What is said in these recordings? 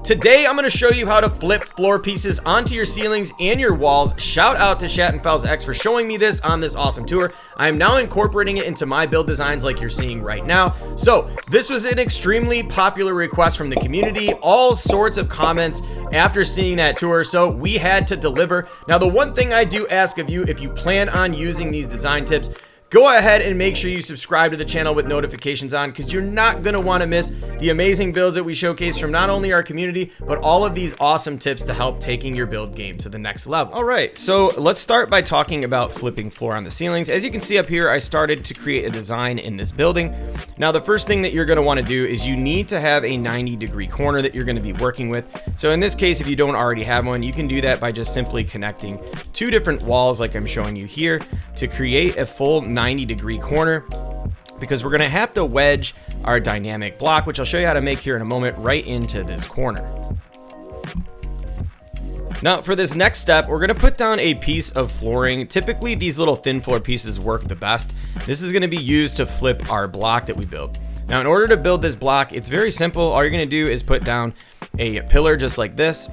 Today, I'm going to show you how to flip floor pieces onto your ceilings and your walls. Shout out to Schattenfels X for showing me this on this awesome tour. I am now incorporating it into my build designs like you're seeing right now. So this was an extremely popular request from the community, all sorts of comments after seeing that tour, so we had to deliver. Now, the one thing I do ask of you, if you plan on using these design tips, go ahead and make sure you subscribe to the channel with notifications on, because you're not going to want to miss the amazing builds that we showcase from not only our community, but all of these awesome tips to help taking your build game to the next level. All right, so let's start by talking about flipping floor on the ceilings. As you can see up here, I started to create a design in this building. Now, the first thing that you're going to want to do is you need to have a 90-degree corner that you're going to be working with. So in this case, if you don't already have one, you can do that by just simply connecting two different walls like I'm showing you here to create a full 90-degree corner, because we're going to have to wedge our dynamic block, which I'll show you how to make here in a moment, right into this corner. Now, for this next step, we're going to put down a piece of flooring. Typically, these little thin floor pieces work the best. This is going to be used to flip our block that we build. Now, in order to build this block, it's very simple. All you're going to do is put down a pillar just like this,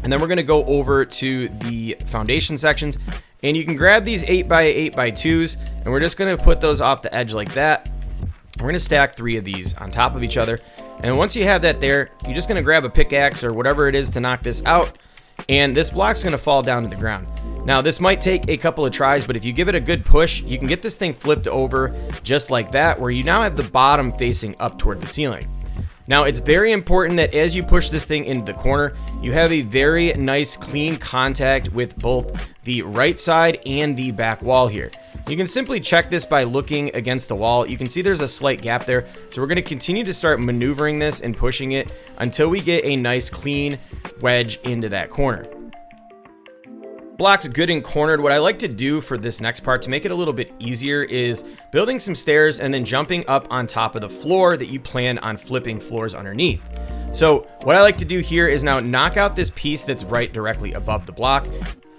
and then we're going to go over to the foundation sections, and you can grab these 8x8x2s, and we're just going to put those off the edge like that. We're going to stack 3 of these on top of each other, and once you have that there, you're just going to grab a pickaxe or whatever it is to knock this out, and this block's going to fall down to the ground. Now, this might take a couple of tries, but if you give it a good push, you can get this thing flipped over just like that, where you now have the bottom facing up toward the ceiling. Now, it's very important that as you push this thing into the corner, you have a very nice clean contact with both the right side and the back wall here. You can simply check this by looking against the wall. You can see there's a slight gap there. So we're going to continue to start maneuvering this and pushing it until we get a nice clean wedge into that corner. Block's good and cornered. What I like to do for this next part to make it a little bit easier is building some stairs and then jumping up on top of the floor that you plan on flipping floors underneath. So what I like to do here is now knock out this piece that's right directly above the block,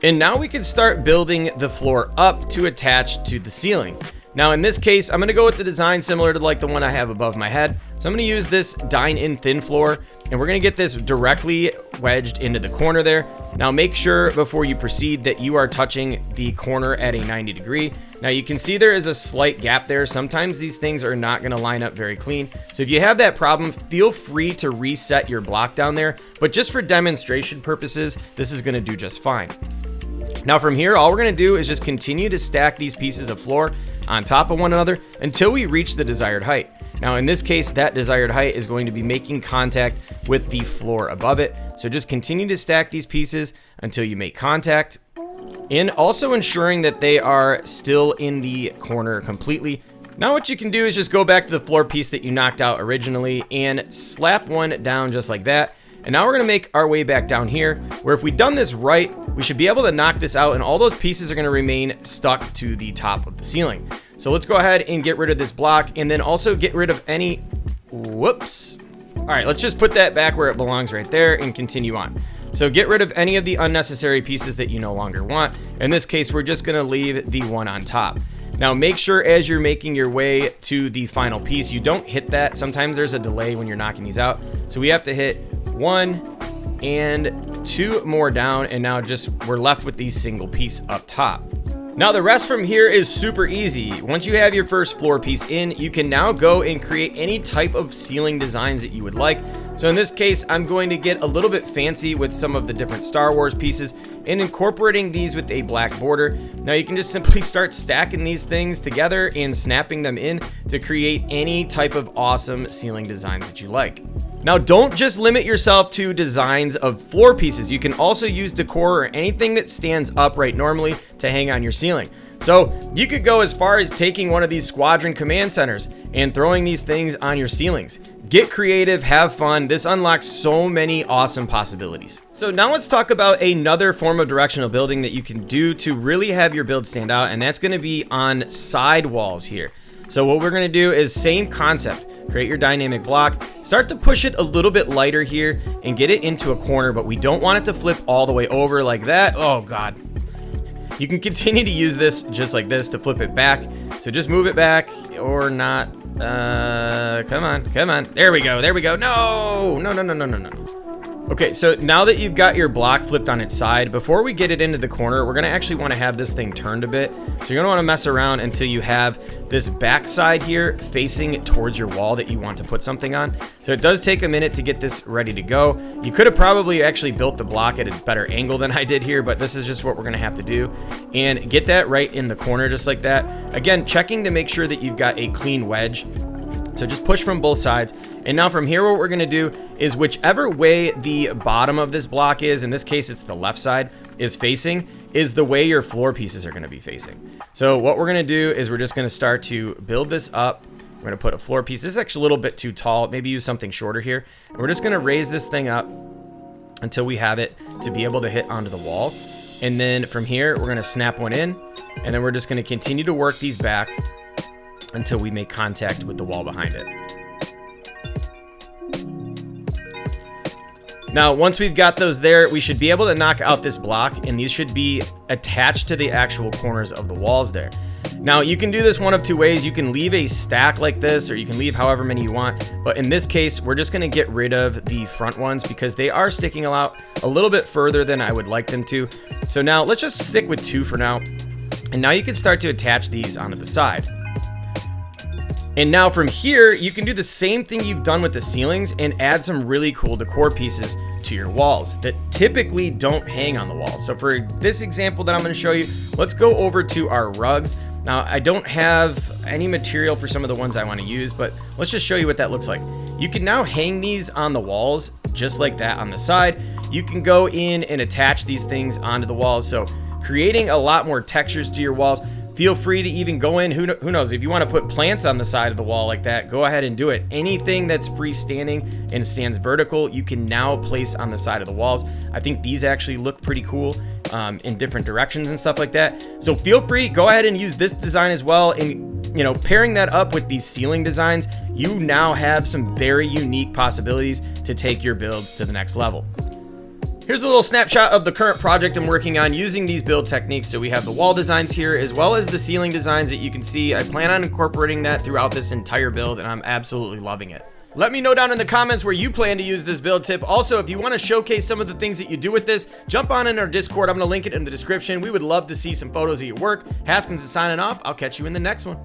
and now we can start building the floor up to attach to the ceiling. Now, in this case, I'm going to go with the design similar to like the one I have above my head. So I'm going to use this dine-in thin floor, and we're going to get this directly wedged into the corner there. Now, make sure before you proceed that you are touching the corner at a 90 degree. Now, you can see there is a slight gap there. Sometimes these things are not going to line up very clean. So if you have that problem, feel free to reset your block down there. But just for demonstration purposes, this is going to do just fine. Now, from here, all we're going to do is just continue to stack these pieces of floor on top of one another until we reach the desired height. Now, in this case, that desired height is going to be making contact with the floor above it. So just continue to stack these pieces until you make contact, and also ensuring that they are still in the corner completely. Now, what you can do is just go back to the floor piece that you knocked out originally and slap one down just like that. And now we're going to make our way back down here, where if we've done this right, we should be able to knock this out, and all those pieces are going to remain stuck to the top of the ceiling. So let's go ahead and get rid of this block, and then also get rid of any... Whoops. All right, let's just put that back where it belongs right there and continue on. So get rid of any of the unnecessary pieces that you no longer want. In this case, we're just going to leave the one on top. Now, make sure as you're making your way to the final piece, you don't hit that. Sometimes there's a delay when you're knocking these out. So we have to hit 1 and 2 more down, and now just we're left with the single piece up top. Now, the rest from here is super easy. Once you have your first floor piece in, you can now go and create any type of ceiling designs that you would like. So in this case, I'm going to get a little bit fancy with some of the different Star Wars pieces and incorporating these with a black border. Now, you can just simply start stacking these things together and snapping them in to create any type of awesome ceiling designs that you like. Now, don't just limit yourself to designs of floor pieces. You can also use decor or anything that stands upright normally to hang on your ceiling. So you could go as far as taking one of these squadron command centers and throwing these things on your ceilings. Get creative, have fun. This unlocks so many awesome possibilities. So now let's talk about another form of directional building that you can do to really have your build stand out, and that's going to be on side walls here. So what we're going to do is same concept. Create your dynamic block, start to push it a little bit lighter here and get it into a corner, but we don't want it to flip all the way over like that. Oh God. You can continue to use this just like this to flip it back. So just move it back or not. Come on. There we go. No. Okay, so now that you've got your block flipped on its side, before we get it into the corner, we're gonna actually wanna have this thing turned a bit. So you're gonna wanna mess around until you have this back side here facing towards your wall that you want to put something on. So it does take a minute to get this ready to go. You could have probably actually built the block at a better angle than I did here, but this is just what we're gonna have to do. And get that right in the corner just like that. Again, checking to make sure that you've got a clean wedge. So just push from both sides. And now from here, what we're gonna do is whichever way the bottom of this block is, in this case, it's the left side, is facing, is the way your floor pieces are gonna be facing. So what we're gonna do is we're just gonna start to build this up. We're gonna put a floor piece. This is actually a little bit too tall. Maybe use something shorter here. And we're just gonna raise this thing up until we have it to be able to hit onto the wall. And then from here, we're gonna snap one in, and then we're just gonna continue to work these back until we make contact with the wall behind it. Now, once we've got those there, we should be able to knock out this block, and these should be attached to the actual corners of the walls there. Now, you can do this one of two ways. You can leave a stack like this, or you can leave however many you want. But in this case, we're just gonna get rid of the front ones because they are sticking out a little bit further than I would like them to. So now let's just stick with 2 for now. And now you can start to attach these onto the side. And now from here, you can do the same thing you've done with the ceilings and add some really cool decor pieces to your walls that typically don't hang on the wall. So for this example that I'm gonna show you, let's go over to our rugs. Now, I don't have any material for some of the ones I wanna use, but let's just show you what that looks like. You can now hang these on the walls just like that on the side. You can go in and attach these things onto the walls. So creating a lot more textures to your walls. Feel free to even go in, who knows, if you want to put plants on the side of the wall like that, go ahead and do it. Anything that's freestanding and stands vertical, you can now place on the side of the walls. I think these actually look pretty cool in different directions and stuff like that. So feel free, go ahead and use this design as well. And you know, pairing that up with these ceiling designs, you now have some very unique possibilities to take your builds to the next level. Here's a little snapshot of the current project I'm working on using these build techniques. So we have the wall designs here as well as the ceiling designs that you can see. I plan on incorporating that throughout this entire build, and I'm absolutely loving it. Let me know down in the comments where you plan to use this build tip. Also, if you want to showcase some of the things that you do with this, jump on in our Discord. I'm going to link it in the description. We would love to see some photos of your work. Haskins is signing off. I'll catch you in the next one.